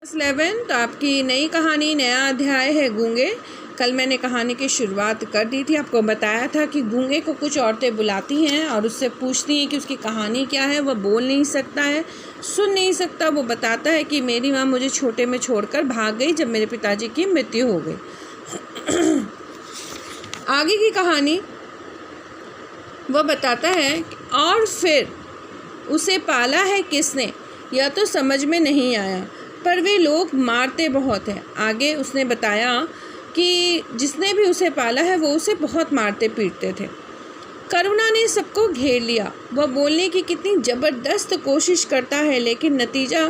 11 तो आपकी नई कहानी, नया अध्याय है गूंगे। कल मैंने कहानी की शुरुआत कर दी थी, आपको बताया था कि गूंगे को कुछ औरतें बुलाती हैं और उससे पूछती हैं कि उसकी कहानी क्या है। वह बोल नहीं सकता है, सुन नहीं सकता। वो बताता है कि मेरी माँ मुझे छोटे में छोड़कर भाग गई जब मेरे पिताजी की मृत्यु हो गई। आगे की कहानी वह बताता है और फिर उसे पाला है किसने, यह तो समझ में नहीं आया, पर वे लोग मारते बहुत हैं। आगे उसने बताया कि जिसने भी उसे पाला है वो उसे बहुत मारते पीटते थे। करुणा ने सबको घेर लिया। वह बोलने की कितनी ज़बरदस्त कोशिश करता है, लेकिन नतीजा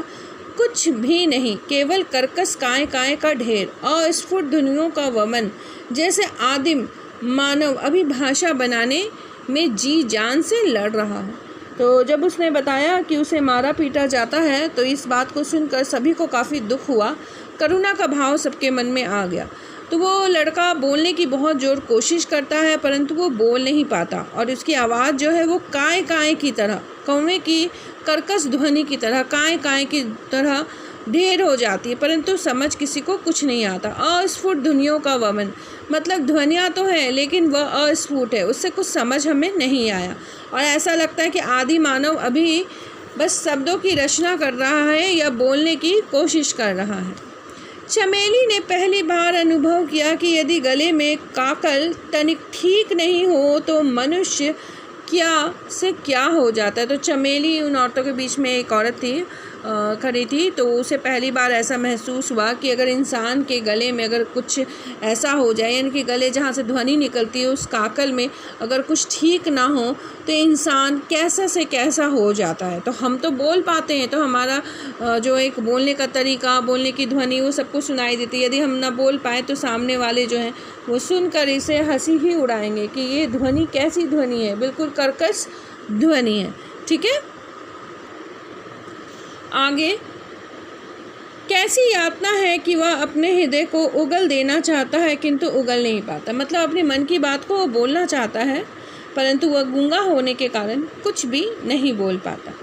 कुछ भी नहीं, केवल कर्कश काय काय का ढेर, अस्फुट ध्वनियों का वमन, जैसे आदिम मानव अभी भाषा बनाने में जी जान से लड़ रहा है। तो जब उसने बताया कि उसे मारा पीटा जाता है तो इस बात को सुनकर सभी को काफ़ी दुख हुआ। करुणा का भाव सबके मन में आ गया। तो वो लड़का बोलने की बहुत जोर कोशिश करता है, परंतु वो बोल नहीं पाता और उसकी आवाज़ जो है वो काय काय की तरह, कौवे की कर्कश ध्वनि की तरह, काय काय की तरह ढेर हो जाती है, परंतु समझ किसी को कुछ नहीं आता। अस्फुट ध्वनियों का वमन, मतलब ध्वनियाँ तो है लेकिन वह अस्फुट है, उससे कुछ समझ हमें नहीं आया और ऐसा लगता है कि आदि मानव अभी बस शब्दों की रचना कर रहा है या बोलने की कोशिश कर रहा है। चमेली ने पहली बार अनुभव किया कि यदि गले में काकल तनिक ठीक नहीं हो तो मनुष्य क्या से क्या हो जाता है। तो चमेली उन औरतों के बीच में एक औरत थी, खड़ी थी, तो उसे पहली बार ऐसा महसूस हुआ कि अगर इंसान के गले में अगर कुछ ऐसा हो जाए, यानी कि गले जहाँ से ध्वनि निकलती है उस काकल में अगर कुछ ठीक ना हो तो इंसान कैसा से कैसा हो जाता है। तो हम तो बोल पाते हैं, तो हमारा जो एक बोलने का तरीका, बोलने की ध्वनि वो सबको सुनाई देती है। यदि हम ना बोल पाए तो सामने वाले जो हैं वो सुनकर इसे हंसी ही उड़ाएंगे कि ये ध्वनि कैसी ध्वनि है, बिल्कुल कर्कश ध्वनि है। ठीक है, आगे कैसी यातना है कि वह अपने हृदय को उगल देना चाहता है किंतु उगल नहीं पाता। मतलब अपने मन की बात को वो बोलना चाहता है परंतु वह गूंगा होने के कारण कुछ भी नहीं बोल पाता।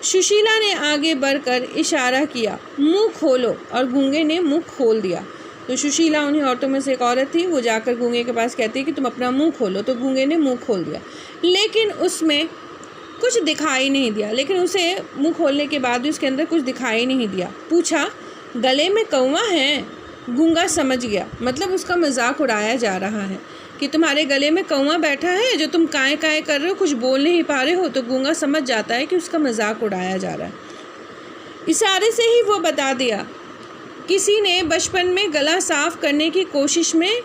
सुशीला ने आगे बढ़कर इशारा किया, मुंह खोलो, और गूंगे ने मुंह खोल दिया। तो सुशीला उन्हीं औरतों में से एक औरत थी, वो जाकर गूंगे के पास कहती है कि तुम अपना मुंह खोलो। तो गूंगे ने मुंह खोल दिया, लेकिन उसमें कुछ दिखाई नहीं दिया। लेकिन उसे मुंह खोलने के बाद भी उसके अंदर कुछ दिखाई नहीं दिया। पूछा, गले में कौवा है? गूंगा समझ गया, मतलब उसका मजाक उड़ाया जा रहा है कि तुम्हारे गले में कौवा बैठा है जो तुम काय काय कर रहे हो, कुछ बोल नहीं पा रहे हो। तो गूंगा समझ जाता है कि उसका मजाक उड़ाया जा रहा है। इशारे से ही वो बता दिया, किसी ने बचपन में गला साफ करने की कोशिश में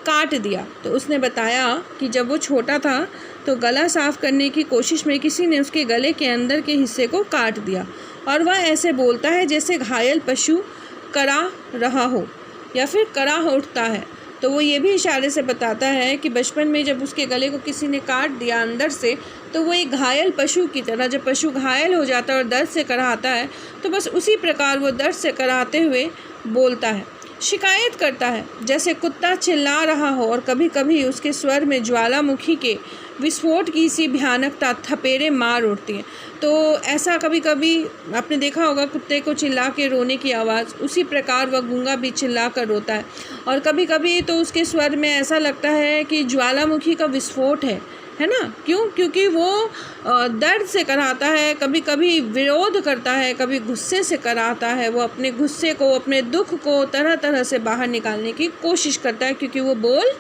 काट दिया। तो उसने बताया कि जब वो छोटा था तो गला साफ करने की कोशिश में किसी ने उसके गले के अंदर के हिस्से को काट दिया और वह ऐसे बोलता है जैसे घायल पशु करा रहा हो या फिर करा उठता है। तो वो ये भी इशारे से बताता है कि बचपन में जब उसके गले को किसी ने काट दिया अंदर से, तो वो एक घायल पशु की तरह, जब पशु घायल हो जाता है और दर्द से कराहता है तो बस उसी प्रकार वो दर्द से कराहते हुए बोलता है, शिकायत करता है जैसे कुत्ता चिल्ला रहा हो। और कभी कभी उसके स्वर में ज्वालामुखी के विस्फोट की सी भयानकता थपेड़े मार उठती है। तो ऐसा कभी कभी आपने देखा होगा कुत्ते को चिल्ला के रोने की आवाज़, उसी प्रकार वह गूंगा भी चिल्ला कर रोता है। और कभी कभी तो उसके स्वर में ऐसा लगता है कि ज्वालामुखी का विस्फोट है ना। क्यों? क्योंकि वो दर्द से कराता है, कभी कभी विरोध करता है, कभी गुस्से से कराता है। वो अपने गुस्से को, अपने दुख को तरह तरह से बाहर निकालने की कोशिश करता है क्योंकि वो बोल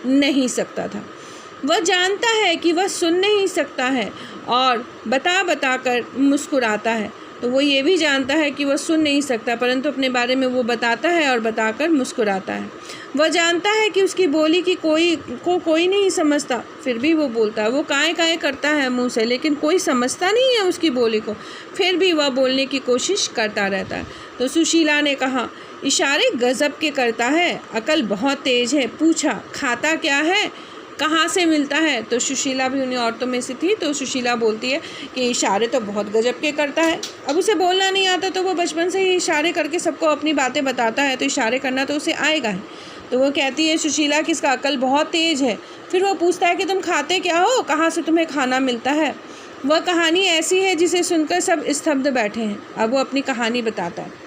नहीं सकता था। वह जानता है कि वह सुन नहीं सकता है और बता बता कर मुस्कुराता है। तो वो ये भी जानता है कि वह सुन नहीं सकता, परंतु अपने बारे में वो बताता है और बताकर मुस्कुराता है। वह जानता है कि उसकी बोली की कोई नहीं समझता, फिर भी वो बोलता है। वो काय काय करता है मुंह से, लेकिन कोई समझता नहीं है उसकी बोली को, फिर भी वह बोलने की कोशिश करता रहता है। तो सुशीला ने कहा, इशारे गजब के करता है, अकल बहुत तेज है। पूछा, खाता क्या है, कहाँ से मिलता है? तो सुशीला भी उन्हीं औरतों में से थी। तो सुशीला बोलती है कि इशारे तो बहुत गजब के करता है। अब उसे बोलना नहीं आता तो वो बचपन से ही इशारे करके सबको अपनी बातें बताता है, तो इशारे करना तो उसे आएगा ही। तो वो कहती है सुशीला कि इसका अकल बहुत तेज़ है। फिर वो पूछता है कि तुम खाते क्या हो, कहाँ से तुम्हें खाना मिलता है। वह कहानी ऐसी है जिसे सुनकर सब स्तब्ध बैठे हैं। अब वो अपनी कहानी बताता है।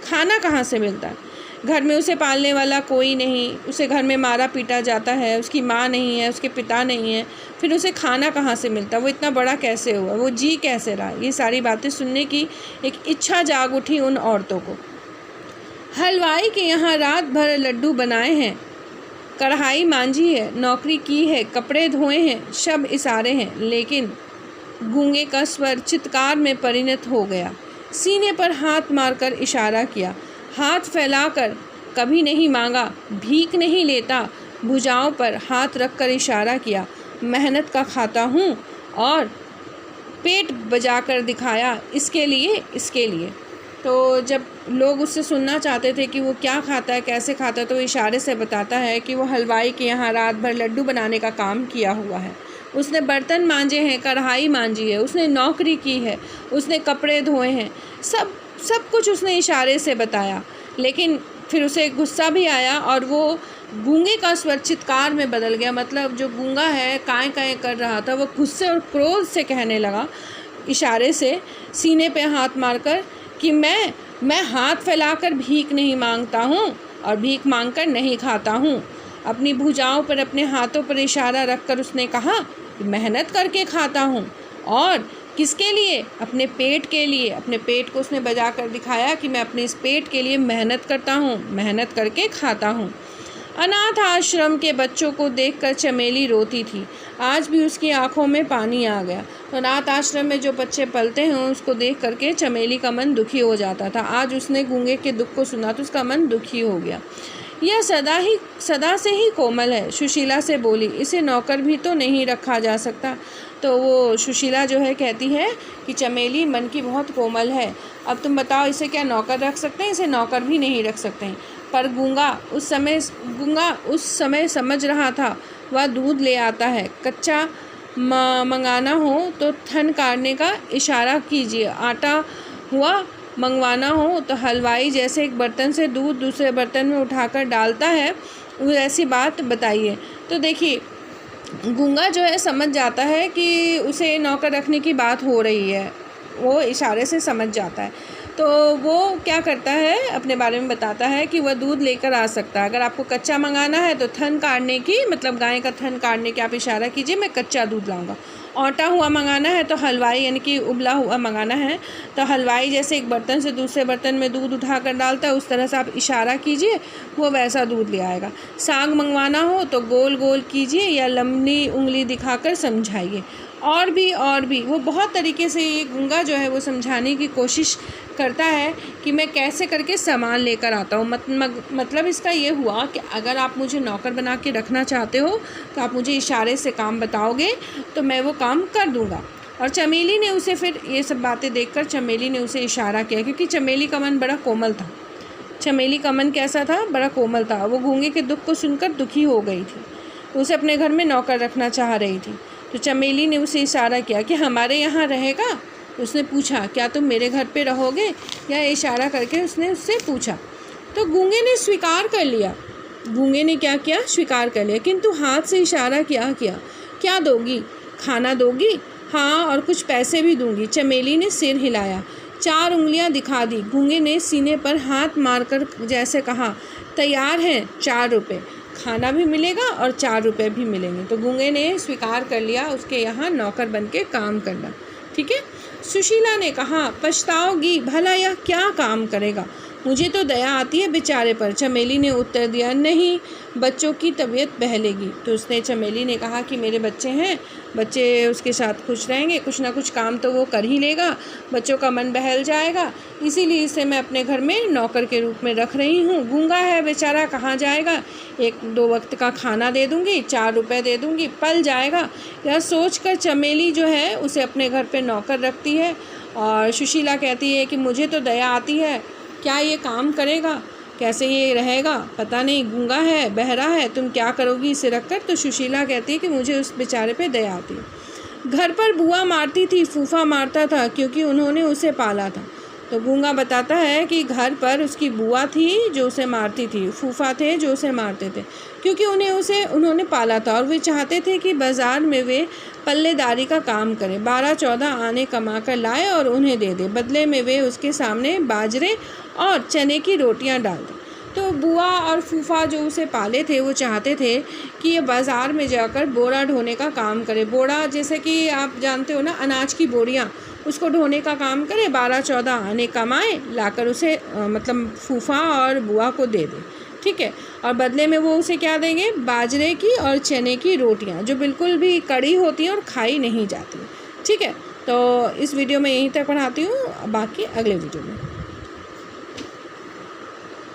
खाना कहाँ से मिलता है? घर में उसे पालने वाला कोई नहीं, उसे घर में मारा पीटा जाता है, उसकी माँ नहीं है, उसके पिता नहीं है, फिर उसे खाना कहाँ से मिलता? वो इतना बड़ा कैसे हुआ? वो जी कैसे रहा? ये सारी बातें सुनने की एक इच्छा जाग उठी उन औरतों को। हलवाई के यहाँ रात भर लड्डू बनाए हैं, कढ़ाई मांजी है, नौकरी की है, कपड़े धोए हैं, सब इशारे हैं, लेकिन गूंगे का स्वर चित्कार में परिणत हो गया। सीने पर हाथ मारकर इशारा किया, हाथ फैलाकर कभी नहीं मांगा, भीख नहीं लेता, भुजाओं पर हाथ रखकर इशारा किया, मेहनत का खाता हूँ और पेट बजाकर दिखाया, इसके लिए। तो जब लोग उससे सुनना चाहते थे कि वो क्या खाता है, कैसे खाता है, तो इशारे से बताता है कि वो हलवाई के यहाँ रात भर लड्डू बनाने का काम किया हुआ है, उसने बर्तन मांजे हैं, कढ़ाई मांजी है, उसने नौकरी की है, उसने कपड़े धोए हैं, सब कुछ उसने इशारे से बताया। लेकिन फिर उसे गुस्सा भी आया और वो गूंगे का स्वर चित्कार में बदल गया। मतलब जो गूंगा है काएं काएं कर रहा था, वो गुस्से और क्रोध से कहने लगा, इशारे से सीने पे हाथ मारकर कि मैं हाथ फैलाकर भीख नहीं मांगता हूँ और भीख मांगकर नहीं खाता हूँ। अपनी भुजाओं पर, अपने हाथों पर इशारा रखकर उसने कहा कि मेहनत करके खाता हूँ। और किसके लिए? अपने पेट के लिए। अपने पेट को उसने बजा कर दिखाया कि मैं अपने इस पेट के लिए मेहनत करता हूँ, मेहनत करके खाता हूँ। अनाथ आश्रम के बच्चों को देखकर चमेली रोती थी। आज भी उसकी आंखों में पानी आ गया। तो अनाथ आश्रम में जो बच्चे पलते हैं उसको देख करके चमेली का मन दुखी हो जाता था। आज उसने गूंगे के दुख को सुना तो उसका मन दुखी हो गया। यह सदा से ही कोमल है, सुशीला से बोली, इसे नौकर भी तो नहीं रखा जा सकता। तो वो सुशीला जो है कहती है कि चमेली मन की बहुत कोमल है, अब तुम बताओ इसे क्या नौकर रख सकते हैं? इसे नौकर भी नहीं रख सकते हैं। पर गूंगा उस समय समझ रहा था, वह दूध ले आता है, कच्चा मंगाना हो तो थन काटने का इशारा कीजिए, आटा हुआ मंगवाना हो तो हलवाई जैसे एक बर्तन से दूध दूसरे बर्तन में उठाकर डालता है, वो ऐसी बात बताइए। तो देखिए गूंगा जो है समझ जाता है कि उसे नौकर रखने की बात हो रही है, वो इशारे से समझ जाता है। तो वो क्या करता है, अपने बारे में बताता है कि वह दूध लेकर आ सकता है। अगर आपको कच्चा मंगाना है तो थन काटने की, मतलब गाय का थन काटने के आप इशारा कीजिए, मैं कच्चा दूध लाऊंगा। आटा हुआ मंगाना है तो हलवाई यानी कि उबला हुआ मंगाना है तो हलवाई जैसे एक बर्तन से दूसरे बर्तन में दूध उठाकर डालता है, उस तरह से आप इशारा कीजिए, वो वैसा दूध ले आएगा। साग मंगवाना हो तो गोल गोल कीजिए या लंबी उंगली दिखाकर समझाइए। और भी वो बहुत तरीके से ये गूंगा जो है वो समझाने की कोशिश करता है कि मैं कैसे करके सामान लेकर आता हूँ। मतलब इसका ये हुआ कि अगर आप मुझे नौकर बना के रखना चाहते हो तो आप मुझे इशारे से काम बताओगे तो मैं वो काम कर दूँगा। और चमेली ने उसे फिर ये सब बातें देखकर चमेली ने उसे इशारा किया, क्योंकि चमेली का मन बड़ा कोमल था। चमेली का मन कैसा था? बड़ा कोमल था। वो गूंगे के दुख को सुनकर दुखी हो गई थी, तो उसे अपने घर में नौकर रखना चाह रही थी। तो चमेली ने उसे इशारा किया कि हमारे यहाँ रहेगा। उसने पूछा क्या तुम मेरे घर पे रहोगे? या इशारा करके उसने उससे पूछा। तो गूंगे ने स्वीकार कर लिया। गूंगे ने क्या किया? स्वीकार कर लिया, किंतु हाथ से इशारा किया। क्या दोगी? खाना दोगी? हाँ, और कुछ पैसे भी दूंगी। चमेली ने सिर हिलाया, 4 उंगलियां दिखा दी। गूंगे ने सीने पर हाथ मारकर जैसे कहा, तैयार हैं 4 रुपये, खाना भी मिलेगा और 4 रुपये भी मिलेंगे। तो गूंगे ने स्वीकार कर लिया उसके यहाँ नौकर बन के काम करना। ठीक है। सुशीला ने कहा, पछताओगी, भला यह क्या काम करेगा? मुझे तो दया आती है बेचारे पर। चमेली ने उत्तर दिया, नहीं, बच्चों की तबीयत बहलेगी। तो उसने चमेली ने कहा कि मेरे बच्चे हैं, बच्चे उसके साथ खुश रहेंगे, कुछ ना कुछ काम तो वो कर ही लेगा, बच्चों का मन बहल जाएगा, इसीलिए इसे मैं अपने घर में नौकर के रूप में रख रही हूँ। गूंगा है बेचारा, कहाँ जाएगा? 1-2 वक्त का खाना दे दूँगी, 4 रुपये दे दूँगी, पल जाएगा। यह सोचकर चमेली जो है उसे अपने घर पर नौकर रखती है। और सुशीला कहती है कि मुझे तो दया आती है, क्या ये काम करेगा? कैसे ये रहेगा? पता नहीं, गूंगा है, बहरा है, तुम क्या करोगी इसे रखकर? तो सुशीला कहती है कि मुझे उस बेचारे पे दया आती है। घर पर बुआ मारती थी, फूफा मारता था, क्योंकि उन्होंने उसे पाला था। तो गूंगा बताता है कि घर पर उसकी बुआ थी जो उसे मारती थी, फूफा थे जो उसे मारते थे, क्योंकि उन्होंने पाला था और वे चाहते थे कि बाज़ार में वे पल्लेदारी का काम करें, 12-14 आने कमा कर लाए और उन्हें दे दे। बदले में वे उसके सामने बाजरे और चने की रोटियां डाल दें। तो बुआ और फूफा जो उसे पाले थे वो चाहते थे कि ये बाज़ार में जाकर बोरा ढोने का काम करे। बोरा जैसे कि आप जानते हो ना, अनाज की बोरियां, उसको ढोने का काम करे, 12-14 आने कमाए, लाकर उसे मतलब फूफा और बुआ को दे दे। ठीक है, और बदले में वो उसे क्या देंगे? बाजरे की और चने की रोटियां, जो बिल्कुल भी कड़ी होती हैं और खाई नहीं जाती। ठीक है, तो इस वीडियो में यहीं तक पढ़ाती हूँ, बाकी अगले वीडियो में।